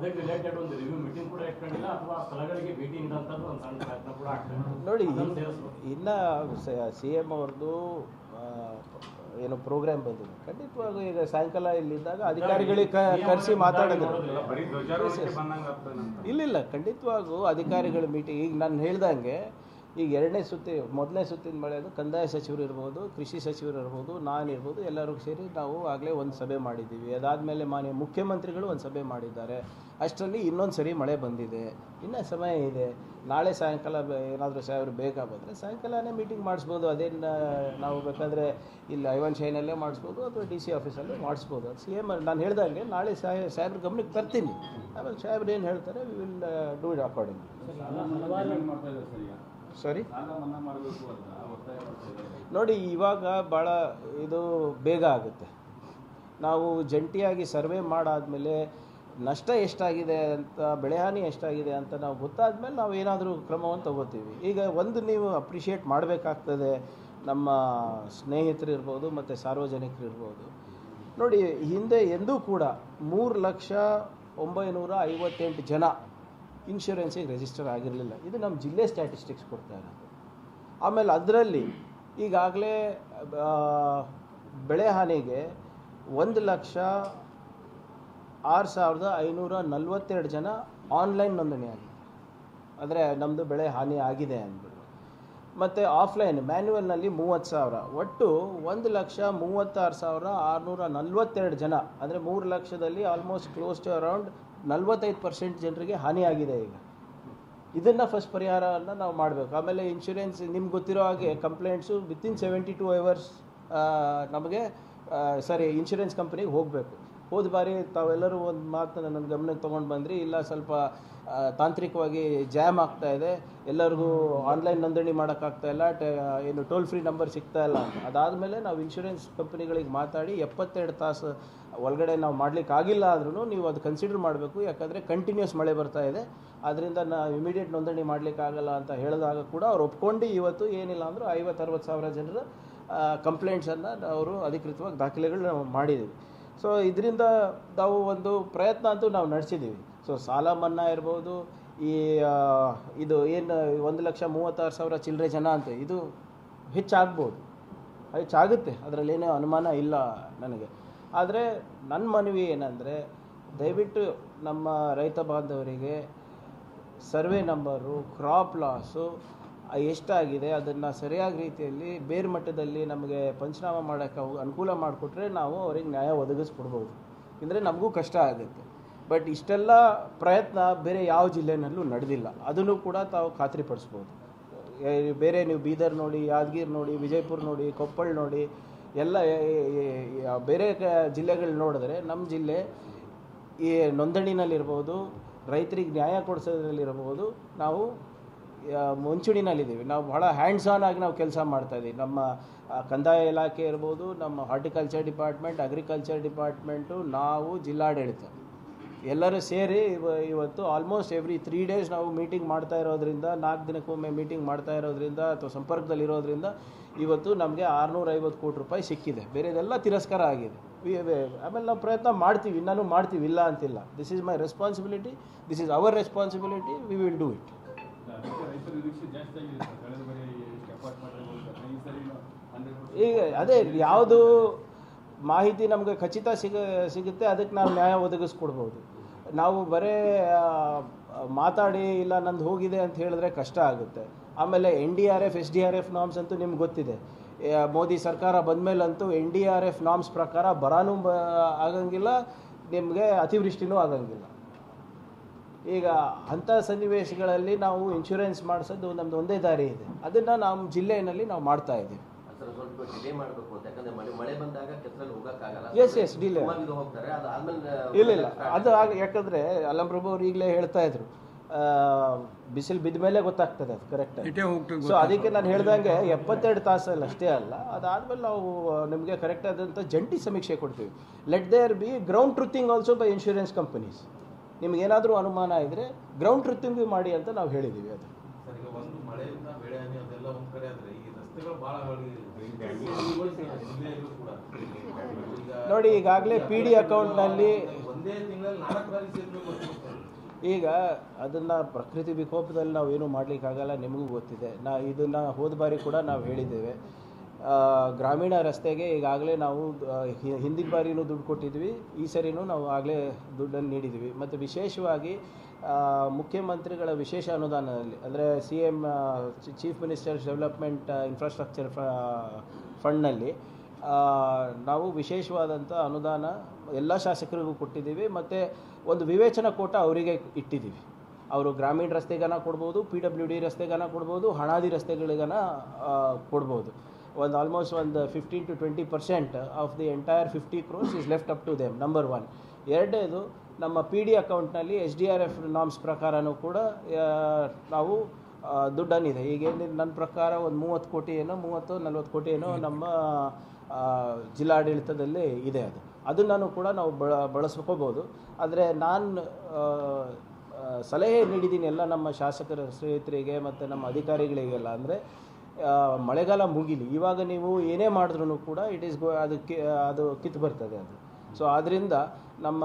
ಅದಕ್ಕೆ ರಿಲೇಟೆಡ್ ಒಂದು review meeting ಕೂಡ ಇಟ್ಕೊಂಡಿಲ್ಲ ಅಥವಾ ಸ್ಥಳಗಳಿಗೆ ಭೇಟಿ ನೀಡುವಂಥದ್ದು ಒಂದು ಸಣ್ಣ ಪ್ರಯತ್ನ ಕೂಡ ಆಗ್ತದೆ ನೋಡಿ. ಇನ್ನು CM ಅವ್ರದ್ದು ಏನು ಪ್ರೋಗ್ರಾಮ್ ಬಂದಿದೆ, ಖಂಡಿತವಾಗೂ ಈಗ ಸಾಯಂಕಾಲ ಇಲ್ಲಿದ್ದಾಗ ಅಧಿಕಾರಿಗಳಿಗೆ ಕರೆಸಿ ಮಾತಾಡಿದ್ರು. ಇಲ್ಲ, ಖಂಡಿತವಾಗೂ ಅಧಿಕಾರಿಗಳ ಮೀಟಿಂಗ್ ಈಗ ನಾನು ಹೇಳ್ದಂಗೆ ಈಗ ಎರಡನೇ ಸುತ್ತಿ ಮೊದಲನೇ ಸುತ್ತಿನ ಮಳೆದು ಕಂದಾಯ ಸಚಿವರು ಇರ್ಬೋದು, ಕೃಷಿ ಸಚಿವರು ಇರ್ಬೋದು, ನಾನಿರ್ಬೋದು, ಎಲ್ಲರಿಗೂ ಸೇರಿ ನಾವು ಆಗಲೇ ಒಂದು ಸಭೆ ಮಾಡಿದ್ದೀವಿ. ಅದಾದಮೇಲೆ ಮಾನ್ಯ ಮುಖ್ಯಮಂತ್ರಿಗಳು ಒಂದು ಸಭೆ ಮಾಡಿದ್ದಾರೆ. ಅಷ್ಟರಲ್ಲಿ ಇನ್ನೊಂದು ಸರಿ ಮಳೆ ಬಂದಿದೆ, ಇನ್ನೂ ಸಮಯ ಇದೆ. ನಾಳೆ ಸಾಯಂಕಾಲ ಏನಾದರೂ ಸಾಹೇಬರು ಬೇಗ ಬಂದರೆ ಸಾಯಂಕಾಲನೇ ಮೀಟಿಂಗ್ ಮಾಡಿಸ್ಬೋದು. ಅದೇನು ನಾವು ಬೇಕಾದರೆ ಇಲ್ಲಿ ಐವನ್ ಶೈನಲ್ಲೇ ಮಾಡಿಸ್ಬೋದು ಅಥವಾ DC ಆಫೀಸಲ್ಲೇ ಮಾಡಿಸ್ಬೋದು. ಅದು CM ನಾನು ಹೇಳ್ದಂಗೆ ನಾಳೆ ಸಾಹೇಬ್ರ ಗಮನಕ್ಕೆ ತರ್ತೀನಿ. ಆಮೇಲೆ ಸಾಹೇಬ್ರು ಏನು ಹೇಳ್ತಾರೆ we will do it according. Sorry ನೋಡಿ, ಇವಾಗ ಭಾಳ ಇದು ಬೇಗ ಆಗುತ್ತೆ. ನಾವು ಜಂಟಿಯಾಗಿ ಸರ್ವೆ ಮಾಡಾದಮೇಲೆ ನಷ್ಟ ಎಷ್ಟಾಗಿದೆ ಅಂತ, ಬೆಳೆ ಹಾನಿ ಎಷ್ಟಾಗಿದೆ ಅಂತ ನಾವು ಗೊತ್ತಾದ್ಮೇಲೆ ನಾವು ಏನಾದರೂ ಕ್ರಮವನ್ನು ತಗೋತೀವಿ. ಈಗ ಒಂದು ನೀವು ಅಪ್ರಿಷಿಯೇಟ್ ಮಾಡಬೇಕಾಗ್ತದೆ, ನಮ್ಮ ಸ್ನೇಹಿತರಿರ್ಬೋದು ಮತ್ತು ಸಾರ್ವಜನಿಕರು ಇರ್ಬೋದು. ನೋಡಿ, ಹಿಂದೆ ಎಂದೂ ಕೂಡ 3,958 ಜನ ಇನ್ಶೂರೆನ್ಸಿಗೆ ರಿಜಿಸ್ಟರ್ ಆಗಿರಲಿಲ್ಲ. ಇದು ನಮ್ಮ ಜಿಲ್ಲೆ ಸ್ಟ್ಯಾಟಿಸ್ಟಿಕ್ಸ್ ಕೊಡ್ತಾ ಇರೋದು. ಆಮೇಲೆ ಅದರಲ್ಲಿ ಈಗಾಗಲೇ ಬೆಳೆ ಹಾನಿಗೆ 1,06,542 ಜನ ಆನ್ಲೈನ್ ನೋಂದಣಿ ಆಗಿದೆ. ಅಂದರೆ ನಮ್ಮದು ಬೆಳೆ ಹಾನಿ ಆಗಿದೆ ಅಂದ್ಬಿಟ್ಟು. ಮತ್ತು ಆಫ್ಲೈನ್ ಮ್ಯಾನ್ಯುವಲ್ನಲ್ಲಿ 30,000, ಒಟ್ಟು 1,36,642 ಜನ, ಅಂದರೆ 3 ಲಕ್ಷದಲ್ಲಿ ಆಲ್ಮೋಸ್ಟ್ ಕ್ಲೋಸ್ ಟು ಅರೌಂಡ್ 45% ಜನರಿಗೆ ಹಾನಿಯಾಗಿದೆ. ಈಗ ಇದನ್ನು ಫಸ್ಟ್ ಪರಿಹಾರವನ್ನು ನಾವು ಮಾಡಬೇಕು. ಆಮೇಲೆ ಇನ್ಶೂರೆನ್ಸ್ ನಿಮ್ಗೆ ಗೊತ್ತಿರೋ ಹಾಗೆ ಕಂಪ್ಲೇಂಟ್ಸು ವಿತಿನ್ 72 hours ನಮಗೆ ಇನ್ಶೂರೆನ್ಸ್ ಕಂಪ್ನಿಗೆ ಹೋಗಬೇಕು. ಹೋದ ಬಾರಿ ತಾವೆಲ್ಲರೂ ಒಂದು ಮಾತನ್ನು ನನ್ನ ಗಮನಕ್ಕೆ ತೊಗೊಂಡು ಬಂದ್ರಿ, ಇಲ್ಲ ಸ್ವಲ್ಪ ತಾಂತ್ರಿಕವಾಗಿ ಜಾಮ್ ಆಗ್ತಾ ಇದೆ, ಎಲ್ಲರಿಗೂ ಆನ್ಲೈನ್ ನೋಂದಣಿ ಮಾಡೋಕ್ಕಾಗ್ತಾಯಿಲ್ಲ, ಏನು ಟೋಲ್ ಫ್ರೀ ನಂಬರ್ ಸಿಗ್ತಾಯಿಲ್ಲ ಅಂತ. ಅದಾದಮೇಲೆ ನಾವು ಇನ್ಶೂರೆನ್ಸ್ ಕಂಪ್ನಿಗಳಿಗೆ ಮಾತಾಡಿ 72 ತಾಸು ಒಳಗಡೆ ನಾವು ಮಾಡಲಿಕ್ಕಾಗಿಲ್ಲ ಆದ್ರೂ ನೀವು ಅದು ಕನ್ಸಿಡರ್ ಮಾಡಬೇಕು. ಯಾಕಂದರೆ ಕಂಟಿನ್ಯೂಸ್ ಮಳೆ ಬರ್ತಾ ಇದೆ, ಆದ್ದರಿಂದ ನಾವು ಇಮಿಡಿಯೇಟ್ ನೋಂದಣಿ ಮಾಡಲಿಕ್ಕಾಗಲ್ಲ ಅಂತ ಹೇಳಿದಾಗ ಕೂಡ ಅವ್ರು ಒಪ್ಕೊಂಡು ಇವತ್ತು ಏನಿಲ್ಲ ಅಂದರೂ 50-60 ಸಾವಿರ ಜನರ ಕಂಪ್ಲೇಂಟ್ಸನ್ನು ಅವರು ಅಧಿಕೃತವಾಗಿ ದಾಖಲೆಗಳು ನಾವು ಮಾಡಿದ್ದೀವಿ. ಸೊ ಇದರಿಂದ ನಾವು ಒಂದು ಪ್ರಯತ್ನ ಅಂತೂ ನಾವು ನಡೆಸಿದ್ದೀವಿ. ಸೊ ಸಾಲ ಮನ್ನಾ ಇರ್ಬೋದು, ಇದು ಏನು 1,36,000 ಚಿಲ್ಲರೆ ಜನ ಅಂತ ಇದು ಹೆಚ್ಚಾಗುತ್ತೆ, ಅದರಲ್ಲೇನೋ ಅನುಮಾನ ಇಲ್ಲ ನನಗೆ. ಆದರೆ ನನ್ನ ಮನವಿ ಏನಂದರೆ, ದಯವಿಟ್ಟು ನಮ್ಮ ರೈತ ಬಾಂಧವರಿಗೆ ಸರ್ವೆ ನಂಬರು, ಕ್ರಾಪ್ ಲಾಸು ಎಷ್ಟಾಗಿದೆ ಅದನ್ನು ಸರಿಯಾದ ರೀತಿಯಲ್ಲಿ ಬೇರೆ ಮಟ್ಟದಲ್ಲಿ ನಮಗೆ ಪಂಚನಾಮ ಮಾಡೋಕ್ಕೆ ಅನುಕೂಲ ಮಾಡಿಕೊಟ್ರೆ ನಾವು ಅವ್ರಿಗೆ ನ್ಯಾಯ ಒದಗಿಸ್ಕೊಡ್ಬೋದು. ಅಂದರೆ ನಮಗೂ ಕಷ್ಟ ಆಗುತ್ತೆ. ಬಟ್ ಇಷ್ಟೆಲ್ಲ ಪ್ರಯತ್ನ ಬೇರೆ ಯಾವ ಜಿಲ್ಲೆನಲ್ಲೂ ನಡೆದಿಲ್ಲ, ಅದನ್ನು ಕೂಡ ತಾವು ಖಾತ್ರಿಪಡಿಸ್ಬೋದು. ಬೇರೆ ನೀವು ಬೀದರ್ ನೋಡಿ, ಯಾದಗಿರಿ ನೋಡಿ, ವಿಜಯಪುರ ನೋಡಿ, ಕೊಪ್ಪಳ ನೋಡಿ, ಎಲ್ಲ ಬೇರೆ ಜಿಲ್ಲೆಗಳು ನೋಡಿದ್ರೆ ನಮ್ಮ ಜಿಲ್ಲೆ ಈ ನೋಂದಣಿನಲ್ಲಿರ್ಬೋದು, ರೈತರಿಗೆ ನ್ಯಾಯ ಕೊಡಿಸೋದ್ರಲ್ಲಿರ್ಬೋದು ನಾವು ಮುಂಚೂಣಿನಲ್ಲಿದ್ದೀವಿ. ನಾವು ಭಾಳ ಹ್ಯಾಂಡ್ಸ್ ಆನ್ ಆಗಿ ನಾವು ಕೆಲಸ ಮಾಡ್ತಾಯಿದ್ದೀವಿ. ನಮ್ಮ ಕಂದಾಯ ಇಲಾಖೆ ಇರ್ಬೋದು, ನಮ್ಮ ಹಾರ್ಟಿಕಲ್ಚರ್ ಡಿಪಾರ್ಟ್ಮೆಂಟ್, ಅಗ್ರಿಕಲ್ಚರ್ ಡಿಪಾರ್ಟ್ಮೆಂಟು, ನಾವು ಜಿಲ್ಲಾಡಳಿತ ಎಲ್ಲರೂ ಸೇರಿ ಇವತ್ತು ಆಲ್ಮೋಸ್ಟ್ ಎವ್ರಿ 3 days ನಾವು ಮೀಟಿಂಗ್ ಮಾಡ್ತಾ ಇರೋದ್ರಿಂದ, 4 ದಿನಕ್ಕೊಮ್ಮೆ ಮೀಟಿಂಗ್ ಮಾಡ್ತಾ ಇರೋದ್ರಿಂದ ಅಥವಾ ಸಂಪರ್ಕದಲ್ಲಿರೋದ್ರಿಂದ ಇವತ್ತು ನಮಗೆ 650 ಕೋಟಿ ರೂಪಾಯಿ ಸಿಕ್ಕಿದೆ. ಬೇರೆದೆಲ್ಲ ತಿರಸ್ಕಾರ ಆಗಿದೆ. ಆಮೇಲೆ ನಾವು ಪ್ರಯತ್ನ ಮಾಡ್ತೀವಿ, ಇನ್ನೂ ಮಾಡ್ತೀವಿ, ಇಲ್ಲ ಅಂತಿಲ್ಲ. This is my responsibility, this is our responsibility, V will do it. ಈಗ ಅದೇ ಯಾವುದು ಮಾಹಿತಿ ನಮಗೆ ಖಚಿತ ಸಿಗುತ್ತೆ ಅದಕ್ಕೆ ನಾವು ನ್ಯಾಯ ಒದಗಿಸ್ಕೊಡ್ಬೋದು. ನಾವು ಬರೀ ಮಾತಾಡಿ ಇಲ್ಲ ನಂದು ಹೋಗಿದೆ ಅಂತ ಹೇಳಿದ್ರೆ ಕಷ್ಟ ಆಗುತ್ತೆ. ಆಮೇಲೆ NDRF SDRF ನಾರ್ಮ್ಸ್ ಅಂತೂ ನಿಮ್ಗೆ ಗೊತ್ತಿದೆ. ಮೋದಿ ಸರ್ಕಾರ ಬಂದಮೇಲಂತೂ NDRF ನಾರ್ಮ್ಸ್ ಪ್ರಕಾರ ಬರಾನೂ ಆಗಂಗಿಲ್ಲ, ನಿಮಗೆ ಅತಿವೃಷ್ಟಿನೂ ಆಗಂಗಿಲ್ಲ. ಈಗ ಅಂಥ ಸನ್ನಿವೇಶಗಳಲ್ಲಿ ನಾವು ಇನ್ಶೂರೆನ್ಸ್ ಮಾಡಿಸೋದು ನಮ್ಮದು ಒಂದೇ ದಾರಿ ಇದೆ. ಅದನ್ನು ನಮ್ಮ ಜಿಲ್ಲೆಯಲ್ಲಿ ನಾವು ಮಾಡ್ತಾ ಇದ್ದೀವಿ. ಎಸ್ ಡಿಲೇ ಇಲ್ಲ ಅದು ಯಾಕಂದರೆ ಅಲ್ಲಂ ಪ್ರಭು ಅವ್ರು ಈಗಲೇ ಹೇಳ್ತಾ ಇದ್ರು, ಬಿಸಿಲು ಬಿದ್ದ ಮೇಲೆ ಗೊತ್ತಾಗ್ತದೆ ಅದು ಕರೆಕ್ಟಾಗಿ. ಸೊ ಅದಕ್ಕೆ ನಾನು ಹೇಳ್ದಂಗೆ 72 ತಾಸಲ್ಲಿ ಅಷ್ಟೇ ಅಲ್ಲ, ಅದಾದಮೇಲೆ ನಾವು ನಿಮಗೆ ಕರೆಕ್ಟ್ ಆದಂಥ ಜಂಟಿ ಸಮೀಕ್ಷೆ ಕೊಡ್ತೀವಿ. Let there be ground truthing also by insurance companies. ನಿಮಗೇನಾದರೂ ಅನುಮಾನ ಇದ್ದರೆ ಗ್ರೌಂಡ್ ಟ್ರೂತಿಂಗ್ ಮಾಡಿ ಅಂತ ನಾವು ಹೇಳಿದ್ದೀವಿ. ಅದು ನೋಡಿ, ಈಗಾಗಲೇ PD ಅಕೌಂಟ್ನಲ್ಲಿ ಒಂದೇ ತಿಂಗಳಲ್ಲಿ 4 ಬಾರಿ ಸೇತುವೆ ಕೊಟ್ಟಿರ್ತಾರೆ. ಈಗ ಅದನ್ನು ಪ್ರಕೃತಿ ವಿಕೋಪದಲ್ಲಿ ನಾವು ಏನೂ ಮಾಡಲಿಕ್ಕಾಗಲ್ಲ, ನಿಮಗೂ ಗೊತ್ತಿದೆ. ಇದನ್ನು ಹೋದ ಬಾರಿ ಕೂಡ ನಾವು ಹೇಳಿದ್ದೇವೆ. ಗ್ರಾಮೀಣ ರಸ್ತೆಗೆ ಈಗಾಗಲೇ ನಾವು ಹಿಂದಿನ ಬಾರಿನೂ ದುಡ್ಡು ಕೊಟ್ಟಿದ್ವಿ, ಈ ಸರಿನೂ ನಾವು ಆಗಲೇ ದುಡ್ಡನ್ನು ನೀಡಿದ್ವಿ. ಮತ್ತು ವಿಶೇಷವಾಗಿ ಮುಖ್ಯಮಂತ್ರಿಗಳ ವಿಶೇಷ ಅನುದಾನದಲ್ಲಿ ಅಂದರೆ CM chief ministers development infrastructure ಫಂಡ್ನಲ್ಲಿ ನಾವು ವಿಶೇಷವಾದಂಥ ಅನುದಾನ ಎಲ್ಲ ಶಾಸಕರಿಗೂ ಕೊಟ್ಟಿದ್ದೀವಿ. ಮತ್ತು ಒಂದು ವಿವೇಚನಾ ಕೋಟ ಅವರಿಗೆ ಇಟ್ಟಿದ್ದೀವಿ. ಅವರು ಗ್ರಾಮೀಣ ರಸ್ತೆಗನ ಕೊಡ್ಬೋದು, PWD ರಸ್ತೆಗನ ಕೊಡ್ಬೋದು, ಹಣಾದಿ ರಸ್ತೆಗಳಿಗನ ಕೊಡ್ಬೋದು. ಒಂದು ಆಲ್ಮೋಸ್ಟ್ ಒಂದು 15 to 20% of the entire 50 crores is left up to them, number 1. ಎರಡನೇದು, ನಮ್ಮ PD ಅಕೌಂಟ್ನಲ್ಲಿ SDRF ನಾಮ್ಸ್ ಪ್ರಕಾರನೂ ಕೂಡ ನಾವು ದುಡ್ಡನ್ನಿದೆ. ಈಗೇನಿದೆ ನನ್ನ ಪ್ರಕಾರ ಒಂದು 30 ಕೋಟಿ ಏನೋ 30-40 ಕೋಟಿ ಏನೋ ನಮ್ಮ ಜಿಲ್ಲಾಡಳಿತದಲ್ಲಿ ಇದೆ. ಅದನ್ನು ಕೂಡ ನಾವು ಬಳಸ್ಕೋಬೋದು. ಆದರೆ ನಾನು ಸಲಹೆ ನೀಡಿದ್ದೀನಿ ಎಲ್ಲ ನಮ್ಮ ಶಾಸಕರ ಸ್ನೇಹಿತರಿಗೆ ಮತ್ತು ನಮ್ಮ ಅಧಿಕಾರಿಗಳಿಗೆಲ್ಲ. ಅಂದರೆ ಮಳೆಗಾಲ ಮುಗಿಲಿ, ಇವಾಗ ನೀವು ಏನೇ ಮಾಡಿದ್ರೂ ಕೂಡ ಇಟ್ ಈಸ್ ಅದು ಕಿತ್ತು ಬರ್ತದೆ ಅದು. ಸೊ ಆದ್ದರಿಂದ ನಮ್ಮ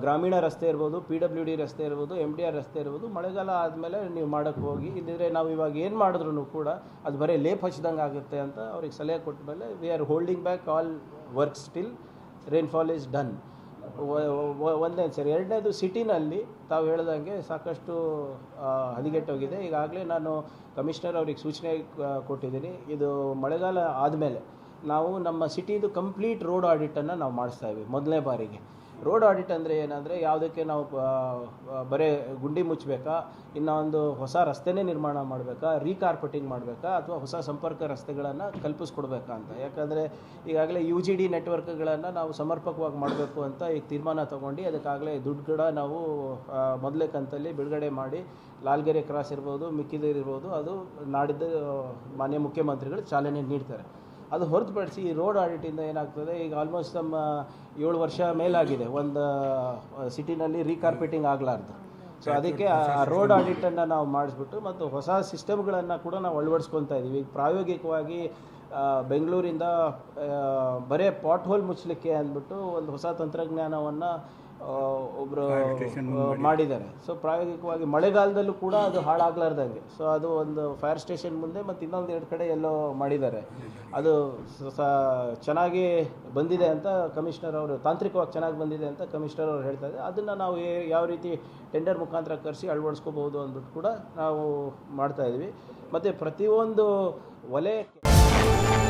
ಗ್ರಾಮೀಣ ರಸ್ತೆ ಇರ್ಬೋದು, PWD ರಸ್ತೆ ಇರ್ಬೋದು, MDR ರಸ್ತೆ ಇರ್ಬೋದು, ಮಳೆಗಾಲ ಆದಮೇಲೆ ನೀವು ಮಾಡೋಕ್ಕೆ ಹೋಗಿ. ಇಲ್ಲಿದ್ರೆ ನಾವು ಇವಾಗ ಏನು ಮಾಡಿದ್ರೂ ಕೂಡ ಅದು ಬರೀ ಲೇಪ್ ಹಚ್ಚಿದಂಗೆ ಆಗುತ್ತೆ ಅಂತ ಅವ್ರಿಗೆ ಸಲಹೆ ಕೊಟ್ಟ ಮೇಲೆ we are holding back all work still rainfall is done. ಒಂದನೇ ಸರಿ. ಎರಡನೇದು, ಸಿಟಿನಲ್ಲಿ ತಾವು ಹೇಳ್ದಂಗೆ ಸಾಕಷ್ಟು ಹದಗೆಟ್ಟೋಗಿದೆ. ಈಗಾಗಲೇ ನಾನು ಕಮಿಷನರ್ ಅವ್ರಿಗೆ ಸೂಚನೆ ಕೊಟ್ಟಿದ್ದೀನಿ. ಇದು ಮಳೆಗಾಲ ಆದಮೇಲೆ ನಾವು ನಮ್ಮ ಸಿಟಿದು ಕಂಪ್ಲೀಟ್ ರೋಡ್ ಆಡಿಟನ್ನು ನಾವು ಮಾಡಿಸ್ತಾ ಇದ್ದೀವಿ ಮೊದಲನೇ ಬಾರಿಗೆ. ರೋಡ್ ಆಡಿಟ್ ಅಂದರೆ ಏನಂದರೆ, ಯಾವುದಕ್ಕೆ ನಾವು ಬರೀ ಗುಂಡಿ ಮುಚ್ಚಬೇಕಾ, ಇನ್ನೊಂದು ಹೊಸ ರಸ್ತೆನೇ ನಿರ್ಮಾಣ ಮಾಡಬೇಕಾ, ರೀಕಾರ್ಪೆಟಿಂಗ್ ಮಾಡಬೇಕಾ, ಅಥವಾ ಹೊಸ ಸಂಪರ್ಕ ರಸ್ತೆಗಳನ್ನು ಕಲ್ಪಿಸ್ಕೊಡ್ಬೇಕಾ ಅಂತ. ಯಾಕಂದರೆ ಈಗಾಗಲೇ UGD ನೆಟ್ವರ್ಕ್ಗಳನ್ನು ನಾವು ಸಮರ್ಪಕವಾಗಿ ಮಾಡಬೇಕು ಅಂತ ಈಗ ತೀರ್ಮಾನ ತೊಗೊಂಡು ಅದಕ್ಕಾಗಲೇ ದುಡ್ಡು ಕೂಡ ನಾವು ಮೊದಲೇ ಕಂತಲ್ಲಿ ಬಿಡುಗಡೆ ಮಾಡಿ, ಲಾಲ್ಗೆರೆ ಕ್ರಾಸ್ ಇರ್ಬೋದು, ಮಿಕ್ಕಿದಿರ್ಬೋದು, ಅದು ನಾಡಿದ್ದು ಮಾನ್ಯ ಮುಖ್ಯಮಂತ್ರಿಗಳು ಚಾಲನೆ ನೀಡ್ತಾರೆ. ಅದು ಹೊರತುಪಡಿಸಿ ಈ ರೋಡ್ ಆಡಿಟಿಂದ ಏನಾಗ್ತದೆ, ಈಗ ಆಲ್ಮೋಸ್ಟ್ ನಮ್ಮ 7 ವರ್ಷ ಮೇಲಾಗಿದೆ ಒಂದು ಸಿಟಿನಲ್ಲಿ ರೀಕಾರ್ಪೆಟಿಂಗ್ ಆಗಲಾರ್ದು. ಸೊ ಅದಕ್ಕೆ ಆ ರೋಡ್ ಆಡಿಟನ್ನು ನಾವು ಮಾಡಿಸ್ಬಿಟ್ಟು ಮತ್ತು ಹೊಸ ಸಿಸ್ಟಮ್ಗಳನ್ನು ಕೂಡ ನಾವು ಅಳವಡಿಸ್ಕೊತಾ ಇದ್ದೀವಿ. ಈಗ ಪ್ರಾಯೋಗಿಕವಾಗಿ ಬೆಂಗಳೂರಿಂದ ಬರೇ ಪಾಟ್ ಹೋಲ್ ಮುಚ್ಚಲಿಕ್ಕೆ ಅಂದ್ಬಿಟ್ಟು ಒಂದು ಹೊಸ ತಂತ್ರಜ್ಞಾನವನ್ನು ಒಬ್ಬರು ಮಾಡಿದ್ದಾರೆ. ಸೊ ಪ್ರಾಯೋಗಿಕವಾಗಿ ಮಳೆಗಾಲದಲ್ಲೂ ಕೂಡ ಅದು ಹಾಳಾಗ್ಲಾರ್ದಂಗೆ, ಸೊ ಅದು ಒಂದು ಫೈರ್ ಸ್ಟೇಷನ್ ಮುಂದೆ ಮತ್ತು ಇನ್ನೊಂದು 2 ಕಡೆ ಎಲ್ಲೋ ಮಾಡಿದ್ದಾರೆ. ಅದು ಚೆನ್ನಾಗಿ ಬಂದಿದೆ ಅಂತ ಕಮಿಷನರ್ ಅವರು, ತಾಂತ್ರಿಕವಾಗಿ ಚೆನ್ನಾಗಿ ಬಂದಿದೆ ಅಂತ ಕಮಿಷನರ್ ಅವರು ಹೇಳ್ತಾ ಇದ್ದಾರೆ. ಅದನ್ನು ನಾವು ಯಾವ ರೀತಿ ಟೆಂಡರ್ ಮುಖಾಂತರ ಕರೆಸಿ ಅಳವಡಿಸ್ಕೋಬೋದು ಅಂದ್ಬಿಟ್ಟು ಕೂಡ ನಾವು ಮಾಡ್ತಾಯಿದ್ವಿ. ಮತ್ತು ಪ್ರತಿಯೊಂದು ವಲಯಕ್ಕೆ